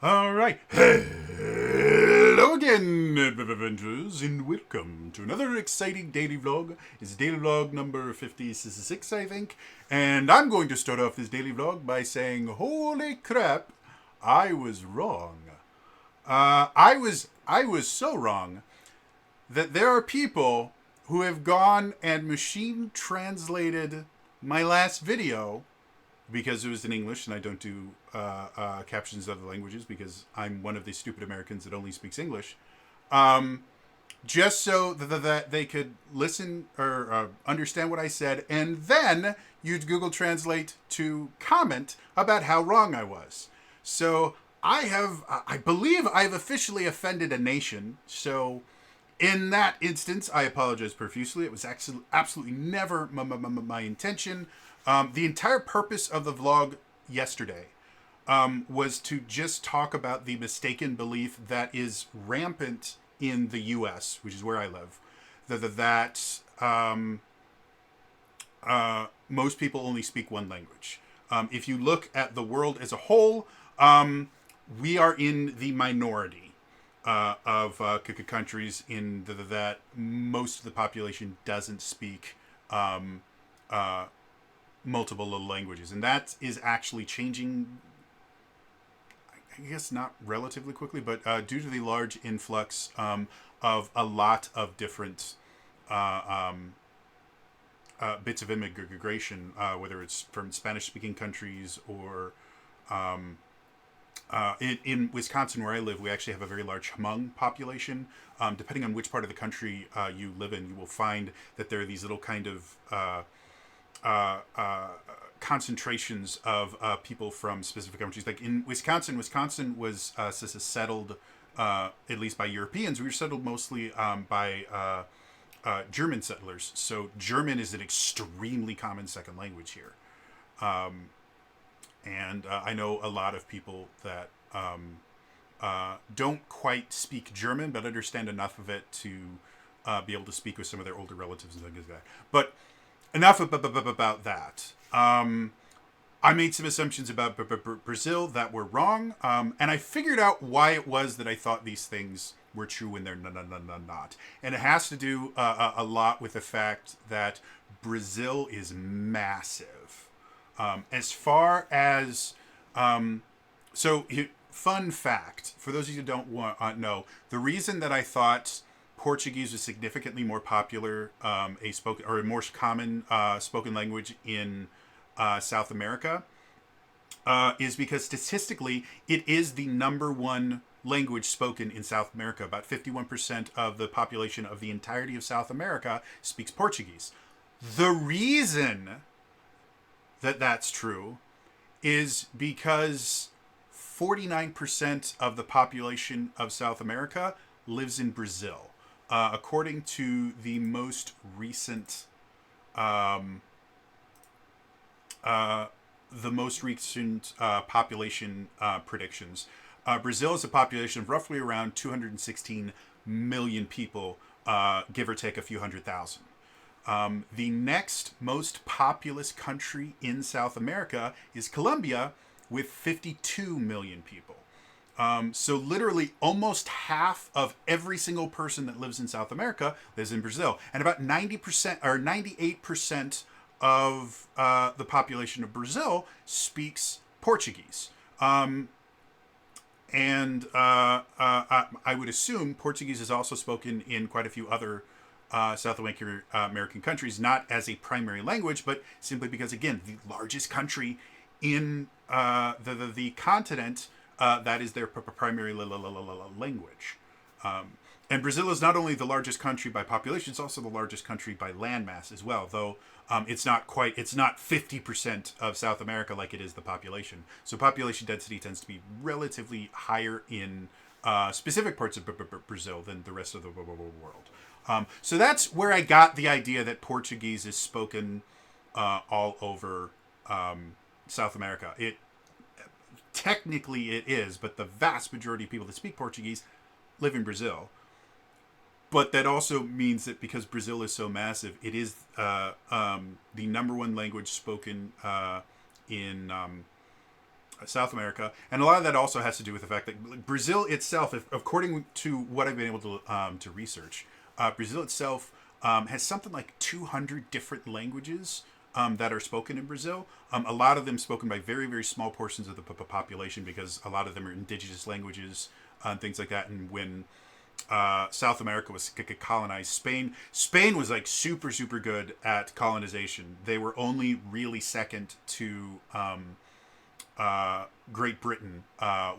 All right. Hello again, adventurers, and welcome to another exciting daily vlog. It's daily vlog number 56, I think. And I'm going to start off this daily vlog by saying, holy crap, I was wrong. I was so wrong that there are people who have gone and machine translated my last video because it was in English and I don't do captions in other languages because I'm one of the stupid Americans that only speaks English. Um, just so that they could listen or understand what I said, and then use Google Translate to comment about how wrong I was. So I believe I've officially offended a nation. So in that instance, I apologize profusely. It was actually absolutely never my intention. The entire purpose of the vlog yesterday was to just talk about the mistaken belief that is rampant in the U.S., which is where I live, that most people only speak one language. If you look at the world as a whole, we are in the minority of countries in that most of the population doesn't speak multiple languages, and that is actually changing. I guess not relatively quickly, but due to the large influx of a lot of different bits of immigration, whether it's from Spanish-speaking countries or in Wisconsin, where I live, we actually have a very large Hmong population. Depending on which part of the country you live in, you will find that there are these little kind of concentrations of people from specific countries. Like in Wisconsin, Wisconsin was settled, at least by Europeans. We were settled mostly by German settlers. So German is an extremely common second language here. And I know a lot of people that don't quite speak German, but understand enough of it to be able to speak with some of their older relatives and things like that. But enough about that. I made some assumptions about Brazil that were wrong, and I figured out why it was that I thought these things were true when they're not. And it has to do a lot with the fact that Brazil is massive. As far as so, fun fact for those of you who don't know, the reason that I thought Portuguese was significantly more popular, a spoken or a more common spoken language in South America, is because statistically it is the number one language spoken in South America. About 51% of the population of the entirety of South America speaks Portuguese. The reason that that's true is because 49% of the population of South America lives in Brazil. According to the most recent, population predictions, Brazil has a population of roughly around 216 million people, give or take a few hundred thousand. The next most populous country in South America is Colombia, with 52 million people. So literally almost half of every single person that lives in South America lives in Brazil. And about 90% or 98% of the population of Brazil speaks Portuguese. I would assume Portuguese is also spoken in quite a few other South American countries, not as a primary language, but simply because, again, the largest country in the continent, that is their primary language. And Brazil is not only the largest country by population, it's also the largest country by landmass as well, though it's not 50% of South America like it is the population. So population density tends to be relatively higher in specific parts of Brazil than the rest of the world. So that's where I got the idea that Portuguese is spoken all over South America. Technically it is, but the vast majority of people that speak Portuguese live in Brazil. But that also means that because Brazil is so massive, it is the number one language spoken in South America, and a lot of that also has to do with the fact that Brazil itself, if, according to what I've been able to research, Brazil itself has something like 200 different languages that are spoken in Brazil. A lot of them spoken by very, very small portions of the population because a lot of them are indigenous languages and things like that. And when South America was colonized, Spain was like super, super good at colonization. They were only really second to Great Britain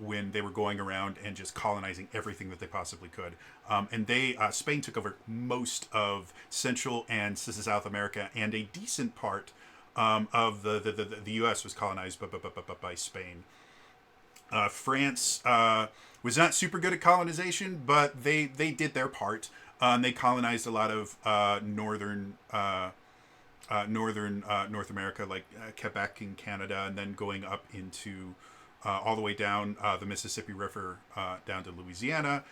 when they were going around and just colonizing everything that they possibly could. And Spain took over most of Central and South America, and a decent part of the U.S. was colonized by Spain. France was not super good at colonization, but they did their part. They colonized a lot of northern North America, like Quebec in Canada, and then going up into all the way down the Mississippi River down to Louisiana.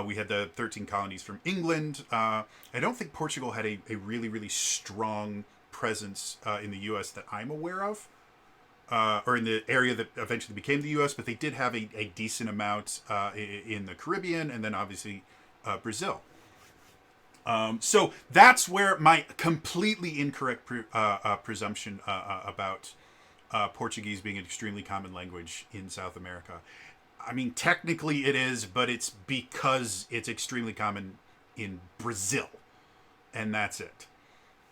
We had the 13 colonies from England. I don't think Portugal had a really, really strong presence in the U.S. that I'm aware of, or in the area that eventually became the U.S., but they did have a decent amount in the Caribbean, and then obviously Brazil. So that's where my completely incorrect presumption about Portuguese being an extremely common language in South America. I mean, technically it is, but it's because it's extremely common in Brazil, and that's it.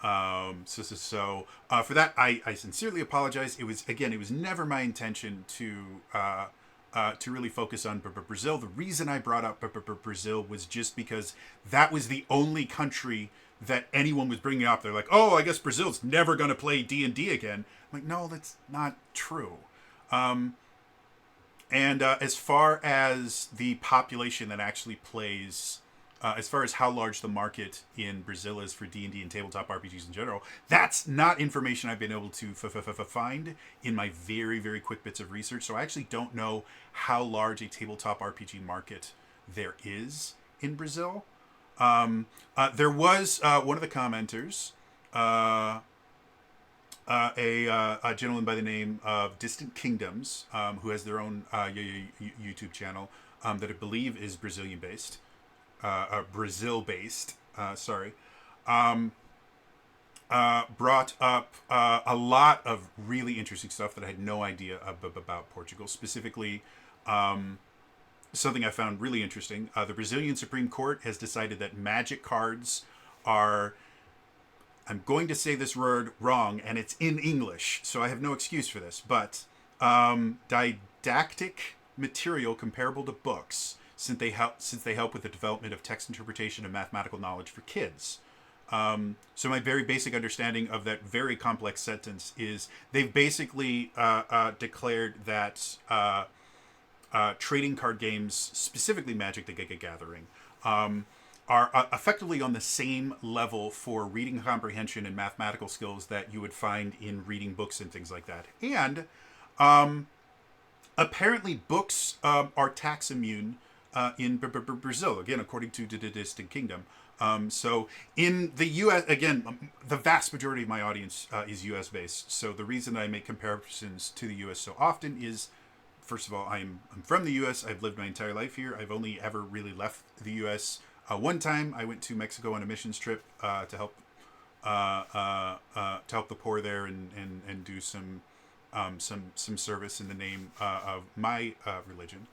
So for that, I sincerely apologize. It was never my intention to really focus on Brazil. The reason I brought up Brazil was just because that was the only country that anyone was bringing up. They're like, oh, I guess Brazil's never going to play D&D again. I'm like, no, that's not true. And as far as the population that actually plays, as far as how large the market in Brazil is for D&D and tabletop RPGs in general, that's not information I've been able to find in my very, very quick bits of research. So I actually don't know how large a tabletop RPG market there is in Brazil. There was one of the commenters, a gentleman by the name of Distant Kingdoms, who has their own YouTube channel that I believe is Brazilian-based. Brazil-based, brought up a lot of really interesting stuff that I had no idea about Portugal. Specifically, something I found really interesting. The Brazilian Supreme Court has decided that magic cards are, I'm going to say this word wrong, and it's in English, so I have no excuse for this, but didactic material comparable to books, since they help with the development of text interpretation and mathematical knowledge for kids. So my very basic understanding of that very complex sentence is they've basically declared that trading card games, specifically Magic: The Gathering, are effectively on the same level for reading comprehension and mathematical skills that you would find in reading books and things like that. And apparently books are tax immune in Brazil, again, according to the Distant Kingdom. So in the U.S., again, the vast majority of my audience is U.S. based. So the reason I make comparisons to the U.S. so often is, first of all, I'm from the U.S. I've lived my entire life here. I've only ever really left the U.S. One time I went to Mexico on a missions trip to help the poor there and do some service in the name of my religion.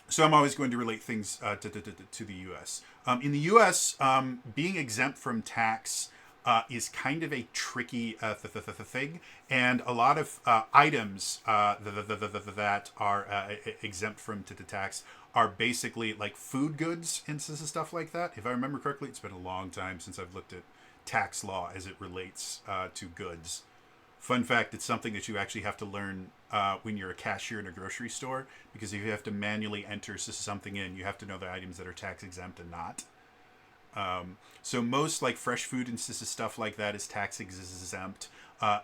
So I'm always going to relate things to the U.S. In the U.S., being exempt from tax is kind of a tricky thing, and a lot of items that are exempt from tax are basically like food goods and stuff like that. If I remember correctly, it's been a long time since I've looked at tax law as it relates to goods. Fun fact, it's something that you actually have to learn when you're a cashier in a grocery store, because if you have to manually enter something in, you have to know the items that are tax exempt and not. So most like fresh food and stuff like that is tax exempt.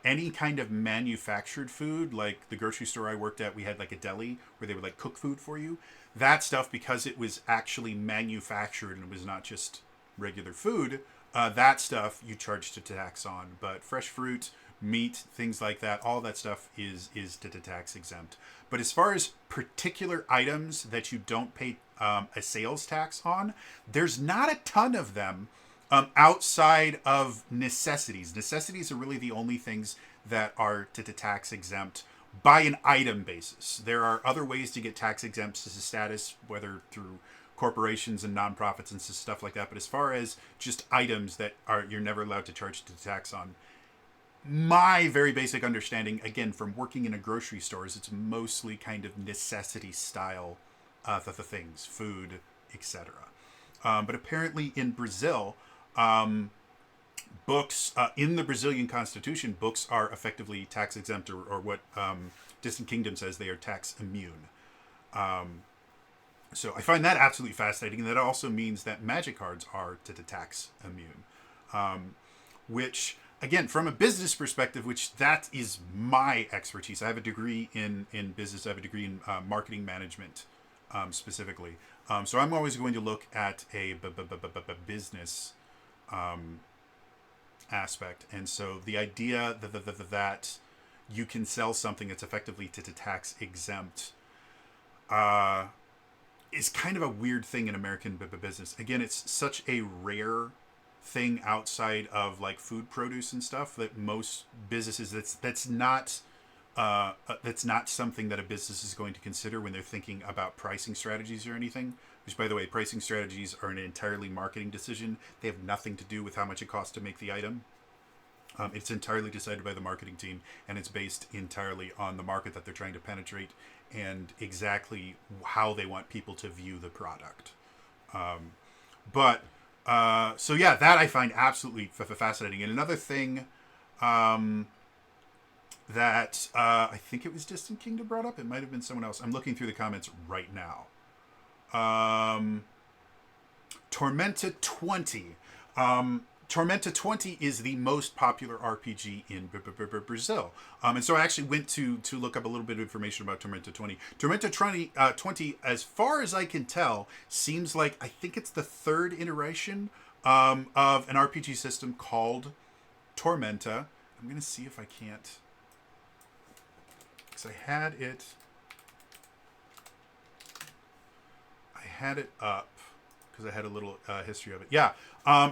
Any kind of manufactured food, like the grocery store I worked at, we had like a deli where they would like cook food for you. That stuff, because it was actually manufactured and it was not just regular food, that stuff you charge to tax on. But fresh fruit, meat, things like that. All that stuff is tax exempt. But as far as particular items that you don't pay a sales tax on, there's not a ton of them outside of necessities. Necessities are really the only things that are tax exempt by an item basis. There are other ways to get tax exempt status, whether through corporations and nonprofits and stuff like that. But as far as just items that are you're never allowed to charge the tax on, my very basic understanding, again, from working in a grocery store, is it's mostly kind of necessity style the things, food, etc. But apparently in Brazil, books in the Brazilian constitution, books are effectively tax exempt, or what Distant Kingdom says they are tax immune. So I find that absolutely fascinating. And that also means that magic cards are to the tax immune, which, again, from a business perspective, which that is my expertise. I have a degree in business. I have a degree in marketing management specifically. So I'm always going to look at a business aspect. And so the idea that you can sell something that's effectively to tax exempt is kind of a weird thing in American business. Again, it's such a rare thing outside of like food produce and stuff that most businesses that's not something that a business is going to consider when they're thinking about pricing strategies or anything. Which, by the way, pricing strategies are an entirely marketing decision. They have nothing to do with how much it costs to make the item. It's entirely decided by the marketing team, and it's based entirely on the market that they're trying to penetrate and exactly how they want people to view the product. So yeah, that I find absolutely fascinating. And another thing that I think it was Distant Kingdom brought up. It might have been someone else. I'm looking through the comments right now. Tormenta 20. Tormenta 20 is the most popular RPG in Brazil. And so I actually went to look up a little bit of information about Tormenta 20. Tormenta 20, as far as I can tell, seems like, I think it's the third iteration of an RPG system called Tormenta. I'm going to see if I can't, because I had it up because I had a little history of it. Yeah.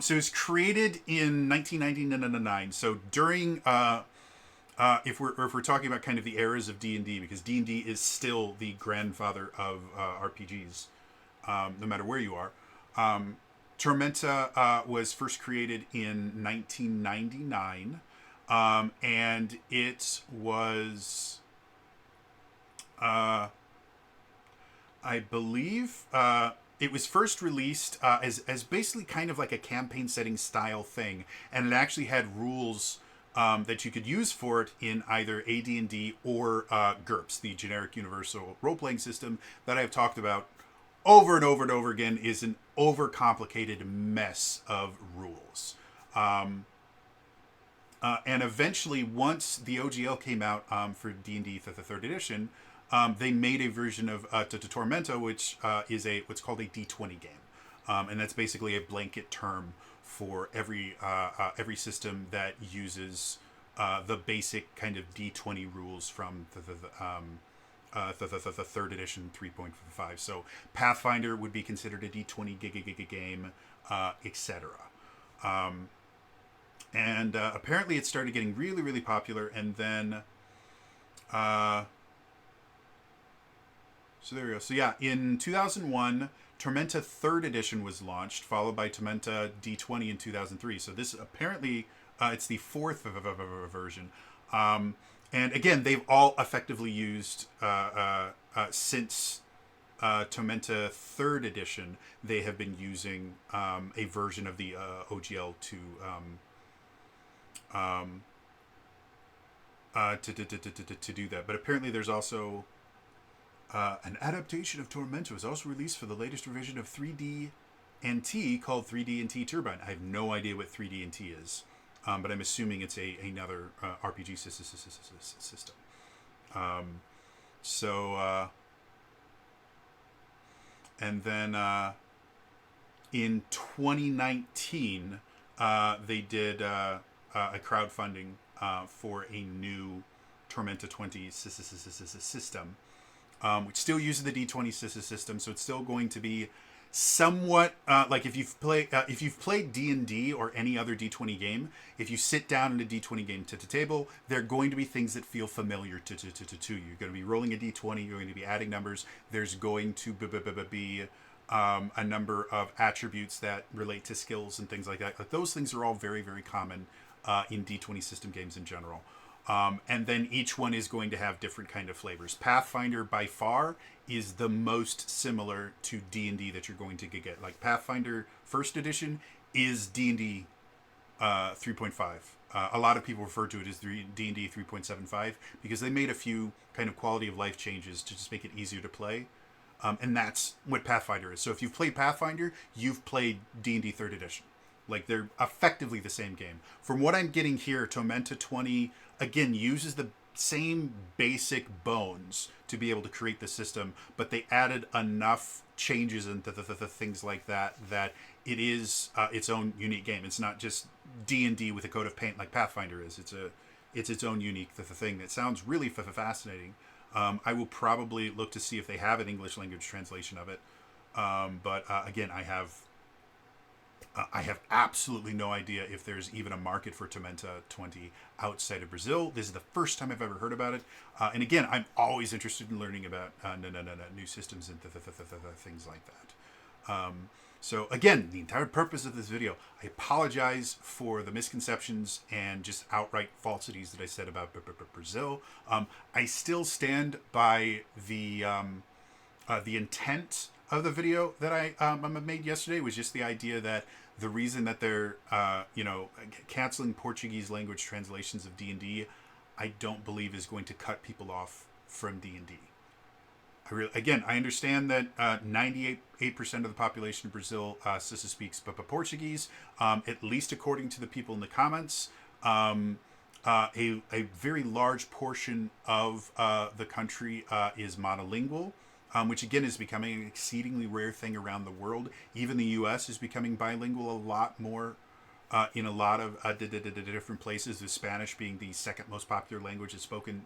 So it was created in 1999. So during, if we're talking about kind of the eras of D&D, because D&D is still the grandfather of RPGs, no matter where you are. Tormenta was first created in 1999, and it was, I believe, it was first released as basically kind of like a campaign setting style thing, and it actually had rules that you could use for it in either AD&D or GURPS, the generic universal role-playing system that I've talked about over and over and over again. Is an overcomplicated mess of rules. And eventually, once the OGL came out for D&D the 3rd edition, they made a version of Tormenta, which is what's called a D20 game, and that's basically a blanket term for every system that uses the basic kind of D20 rules from the 3rd edition 3.5. So Pathfinder would be considered a D20 game, etc. And apparently, it started getting really, really popular, and then. So there we go. So yeah, in 2001, Tormenta 3rd edition was launched, followed by Tormenta D20 in 2003. So this apparently, it's the 4th version. And again, they've all effectively used, since Tormenta 3rd edition, they have been using a version of the OGL to do that. But apparently there's also... an adaptation of Tormenta was also released for the latest revision of 3D&T called 3D&T Turbine. I have no idea what 3D&T is, but I'm assuming it's another RPG system. And then in 2019, they did a crowdfunding for a new Tormenta 20 system, which still uses the D20 system, so it's still going to be somewhat like if you've played D&D or any other D20 game. If you sit down in a D20 game to table, there are going to be things that feel familiar to you. You're going to be rolling a D20. You're going to be adding numbers. There's going to be a number of attributes that relate to skills and things like that. Like those things are all very, very common in D20 system games in general. And then each one is going to have different kind of flavors. Pathfinder by far is the most similar to D&D that you're going to get. Like Pathfinder First Edition is D&D 3.5. A lot of people refer to it as D&D 3.75 because they made a few kind of quality of life changes to just make it easier to play. And that's what Pathfinder is. So if you've played Pathfinder, you've played D&D 3rd Edition. Like they're effectively the same game. From what I'm getting here, Tormenta 20 again uses the same basic bones to be able to create the system, but they added enough changes and things like that it is its own unique game. It's not just D&D with a coat of paint like Pathfinder is. It's its own unique thing that sounds really fascinating. I will probably look to see if they have an English language translation of it. But again, I have absolutely no idea if there's even a market for Tormenta 20 outside of Brazil. This is the first time I've ever heard about it. And again, I'm always interested in learning about new systems and things like that. So again, the entire purpose of this video, I apologize for the misconceptions and just outright falsities that I said about Brazil. I still stand by the intent of the video that I made yesterday was just the idea that the reason that they're canceling Portuguese language translations of D&D, I don't believe is going to cut people off from D&D. I understand that 98% of the population of Brazil speaks Portuguese, at least according to the people in the comments. A very large portion of the country is monolingual. Which again is becoming an exceedingly rare thing around the world. Even the U.S. is becoming bilingual a lot more in a lot of different places, with Spanish being the second most popular language that's spoken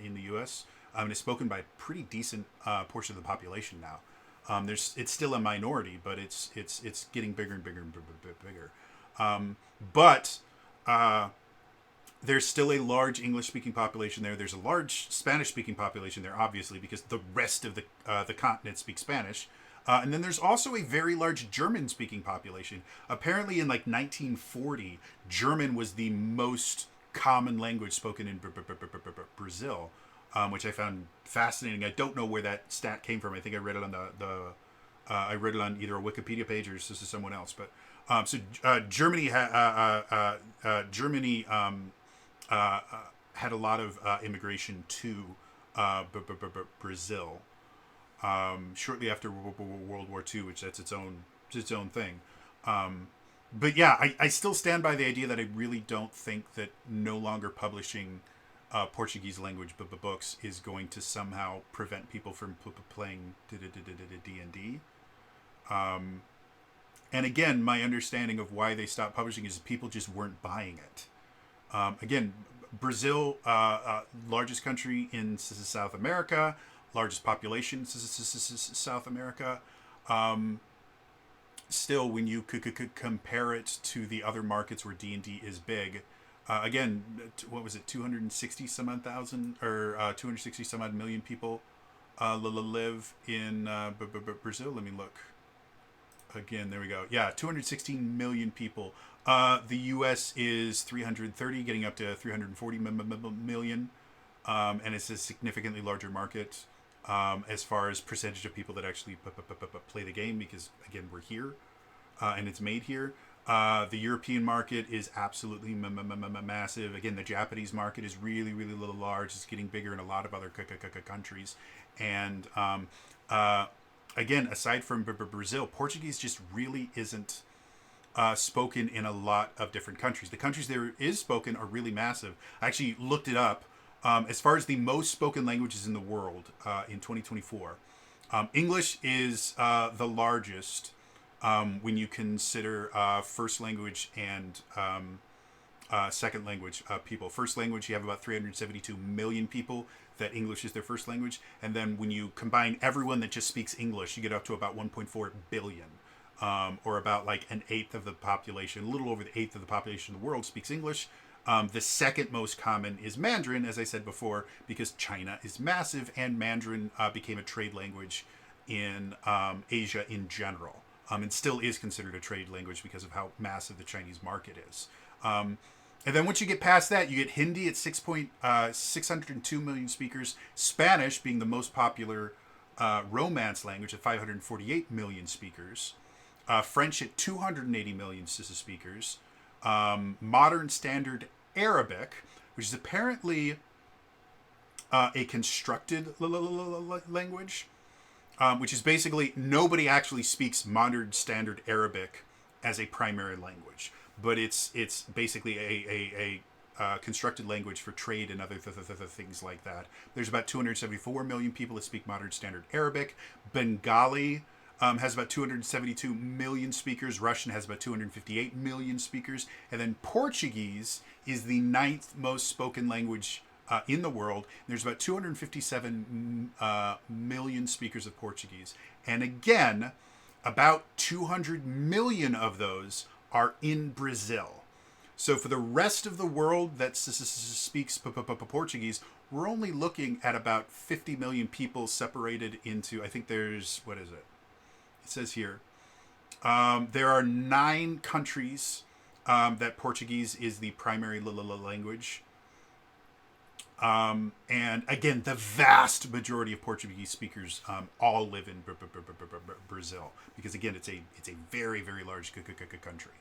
in the U.S. It's spoken by a pretty decent portion of the population now. It's still a minority, but it's getting bigger and bigger and bigger. But there's still a large English-speaking population there. There's a large Spanish-speaking population there, obviously, because the rest of the continent speaks Spanish. And then there's also a very large German-speaking population. Apparently, in like 1940, German was the most common language spoken in Brazil, which I found fascinating. I don't know where that stat came from. I think I read it on I read it on either a Wikipedia page or this is someone else. But Germany had a lot of immigration to Brazil shortly after World War II, which that's its own thing. But yeah, I still stand by the idea that I really don't think that no longer publishing Portuguese language books is going to somehow prevent people from playing D&D. And again, my understanding of why they stopped publishing is people just weren't buying it. Again, Brazil, largest country in South America, largest population in South America. Still, when you could compare it to the other markets where D&D is big, again, what was it, 260 some odd thousand or 260 some odd million people live in Brazil? Let me look. Again, there we go. Yeah, 216 million people. The U.S. is 330, getting up to 340 million. And it's a significantly larger market as far as percentage of people that actually play the game because, again, we're here and it's made here. The European market is absolutely massive. Again, the Japanese market is really, really large. It's getting bigger in a lot of other countries. And again, aside from Brazil, Portuguese just really isn't spoken in a lot of different countries. The countries there is spoken are really massive. I actually looked it up. As far as the most spoken languages in the world in 2024, English is the largest when you consider first language and second language people. First language, you have about 372 million people that English is their first language. And then when you combine everyone that just speaks English, you get up to about 1.4 billion. Or about like an eighth of the population, a little over the eighth of the population of the world speaks English. The second most common is Mandarin, as I said before, because China is massive and Mandarin became a trade language in Asia in general. And still is considered a trade language because of how massive the Chinese market is. And then once you get past that, you get Hindi at 602 million speakers, Spanish being the most popular Romance language at 548 million speakers, French at 280 million speakers, Modern Standard Arabic, which is apparently a constructed language, which is basically nobody actually speaks Modern Standard Arabic as a primary language, but it's basically a constructed language for trade and other things like that. There's about 274 million people that speak Modern Standard Arabic. Bengali has about 272 million speakers. Russian has about 258 million speakers. And then Portuguese is the ninth most spoken language in the world. There's about 257 million speakers of Portuguese. And again, about 200 million of those are in Brazil. So for the rest of the world that speaks Portuguese, we're only looking at about 50 million people separated into, I think there's, what is it? It says here, there are 9 countries that Portuguese is the primary language. And again, the vast majority of Portuguese speakers all live in Brazil, because again, it's a very, very large country.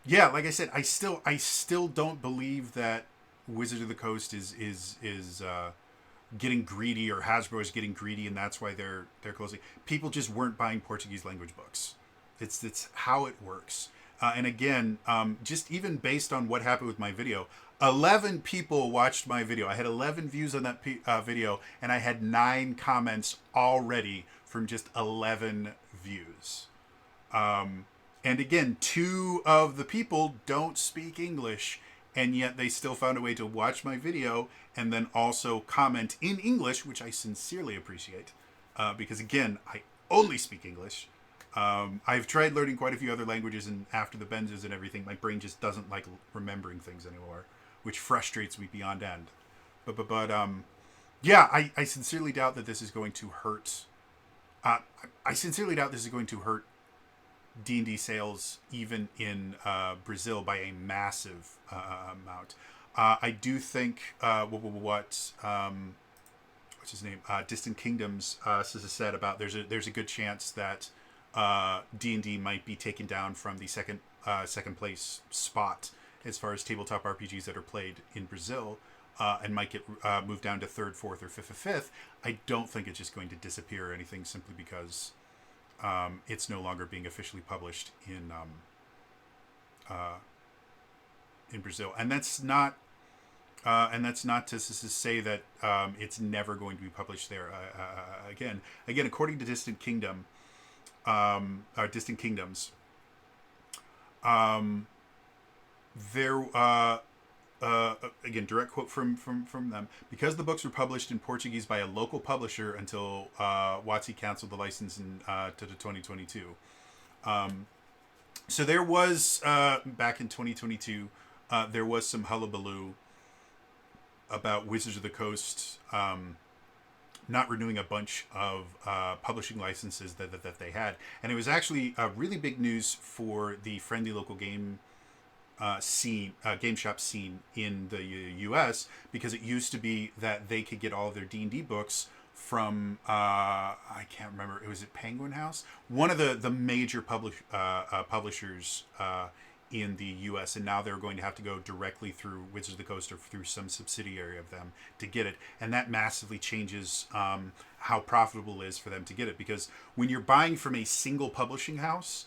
Yeah, like I said, I still don't believe that Wizards of the Coast is getting greedy, or Hasbro is getting greedy, and that's why they're closing. People just weren't buying Portuguese language books. It's how it works. And again, just even based on what happened with my video, 11 people watched my video. I had 11 views on that video, and I had 9 comments already from just 11 views. And again, 2 of the people don't speak English, and yet they still found a way to watch my video and then also comment in English, which I sincerely appreciate, because again, I only speak English. I've tried learning quite a few other languages, and after the Benzos and everything, my brain just doesn't like remembering things anymore, which frustrates me beyond end. But yeah, I sincerely doubt that this is going to hurt. I sincerely doubt this is going to hurt D&D sales even in Brazil by a massive amount. I do think what's his name? Distant Kingdoms said about there's a good chance that D&D might be taken down from the second place spot as far as tabletop RPGs that are played in Brazil, and might get moved down to 3rd, 4th, or 5th. I don't think it's just going to disappear or anything, simply because it's no longer being officially published in Brazil, and that's not to say that it's never going to be published there again. According to Distant Kingdoms, there again, direct quote from them: because the books were published in Portuguese by a local publisher until WotC canceled the license in to 2022. So there was back in 2022, there was some hullabaloo about Wizards of the Coast not renewing a bunch of publishing licenses that they had, and it was actually really big news for the friendly local game game shop scene in the U.S., because it used to be that they could get all of their D&D books from I can't remember, was it Penguin House, one of the major publishers in the U.S., and now they're going to have to go directly through Wizards of the Coast or through some subsidiary of them to get it, and that massively changes how profitable it is for them to get it, because when you're buying from a single publishing house,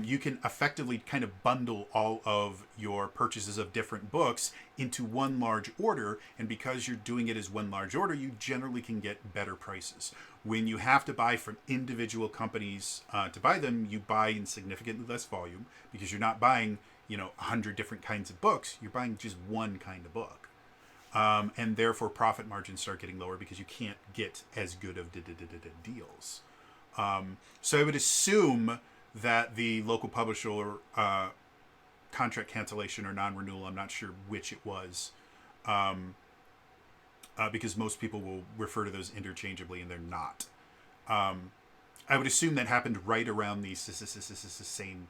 you can effectively kind of bundle all of your purchases of different books into one large order, and because you're doing it as one large order, you generally can get better prices. When you have to buy from individual companies to buy them, you buy in significantly less volume, because you're not buying, 100 different kinds of books. You're buying just one kind of book. And therefore profit margins start getting lower because you can't get as good of deals. So I would assume that the local publisher contract cancellation or non-renewal, I'm not sure which it was, because most people will refer to those interchangeably and they're not. I would assume that happened right around the same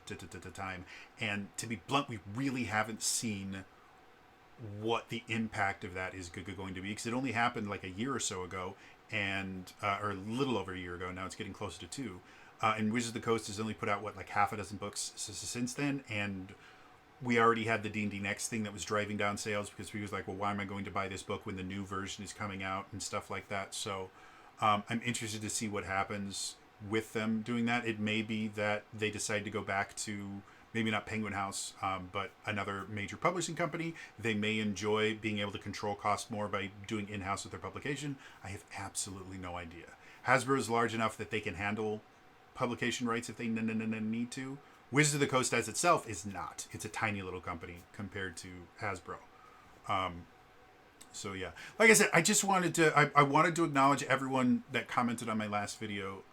time. And to be blunt, we really haven't seen what the impact of that is going to be, because it only happened like a year or so ago, and or a little over a year ago. Now it's getting closer to 2. And Wizards of the Coast has only put out like half a dozen books since then, and we already had the D&D Next thing that was driving down sales because we was like, well, why am I going to buy this book when the new version is coming out and stuff like that? So I'm interested to see what happens with them doing that. It may be that they decide to go back to maybe not Penguin House, but another major publishing company. They may enjoy being able to control cost more by doing in-house with their publication. I have absolutely no idea. Hasbro is large enough that they can handle publication rights if they need to. Wizards of the Coast as itself is not. It's a tiny little company compared to Hasbro. So yeah, like I said, I just wanted to, I wanted to acknowledge everyone that commented on my last video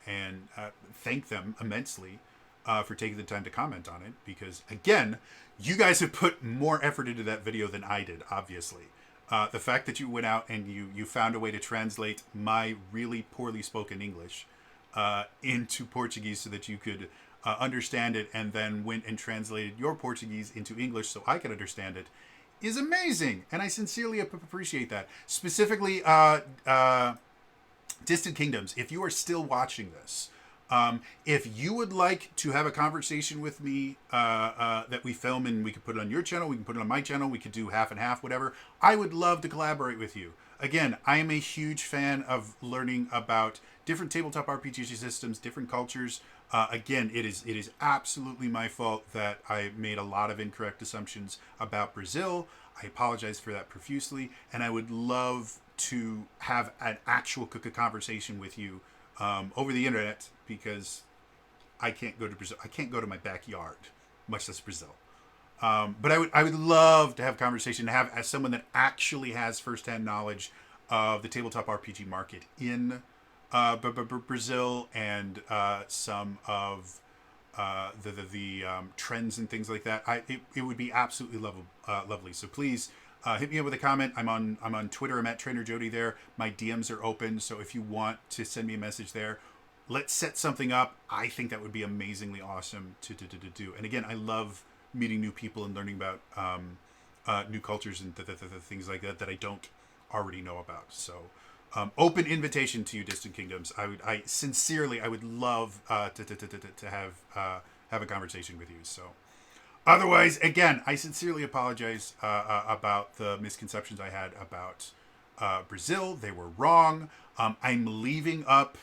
and thank them immensely for taking the time to comment on it, because again, you guys have put more effort into that video than I did, obviously. The fact that you went out and you found a way to translate my really poorly spoken English into Portuguese so that you could understand it, and then went and translated your Portuguese into English so I could understand it, is amazing, and I sincerely appreciate that. Specifically, Distant Kingdoms, if you are still watching this, if you would like to have a conversation with me that we film and we could put it on your channel, we can put it on my channel, we could do half and half, whatever, I would love to collaborate with you. Again, I am a huge fan of learning about different tabletop RPG systems, different cultures. Again, it is absolutely my fault that I made a lot of incorrect assumptions about Brazil. I apologize for that profusely, and I would love to have an actual conversation with you over the internet, because I can't go to Brazil. I can't go to my backyard, much less Brazil. But I would love to have a conversation, to have as someone that actually has firsthand knowledge of the tabletop RPG market in Brazil, and some of the trends and things like that. It would be absolutely lovely. So please hit me up with a comment. I'm on Twitter. I'm at Trainer Jody there. My DMs are open, so if you want to send me a message there, let's set something up. I think that would be amazingly awesome to do. And again, I love meeting new people and learning about new cultures and things like that I don't already know about. So open invitation to you, Distant Kingdoms. I sincerely would love to have a conversation with you. So otherwise, again, I sincerely apologize about the misconceptions I had about Brazil. They were wrong. I'm leaving up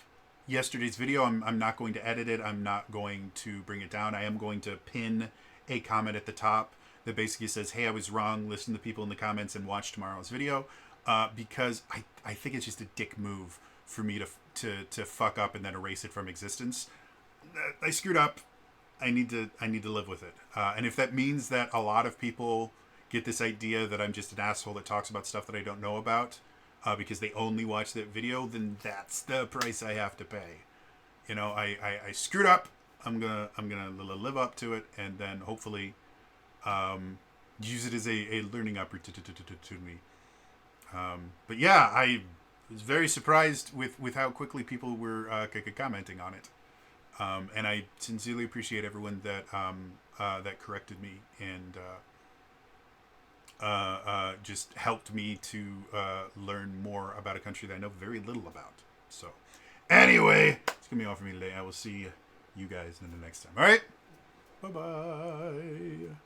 yesterday's video. I'm not going to edit it. I'm not going to bring it down. I am going to pin a comment at the top that basically says, hey, I was wrong. Listen to people in the comments and watch tomorrow's video. Because I think it's just a dick move for me to fuck up and then erase it from existence. I screwed up. I need to live with it. And if that means that a lot of people get this idea that I'm just an asshole that talks about stuff that I don't know about, because they only watch that video, then that's the price I have to pay. I screwed up. I'm gonna live up to it, and then hopefully use it as a learning opportunity. But yeah, I was very surprised with how quickly people were commenting on it, and I sincerely appreciate everyone that that corrected me and just helped me to learn more about a country that I know very little about. So anyway, it's gonna be all for me today. I will see you guys in the next time. All right, bye bye.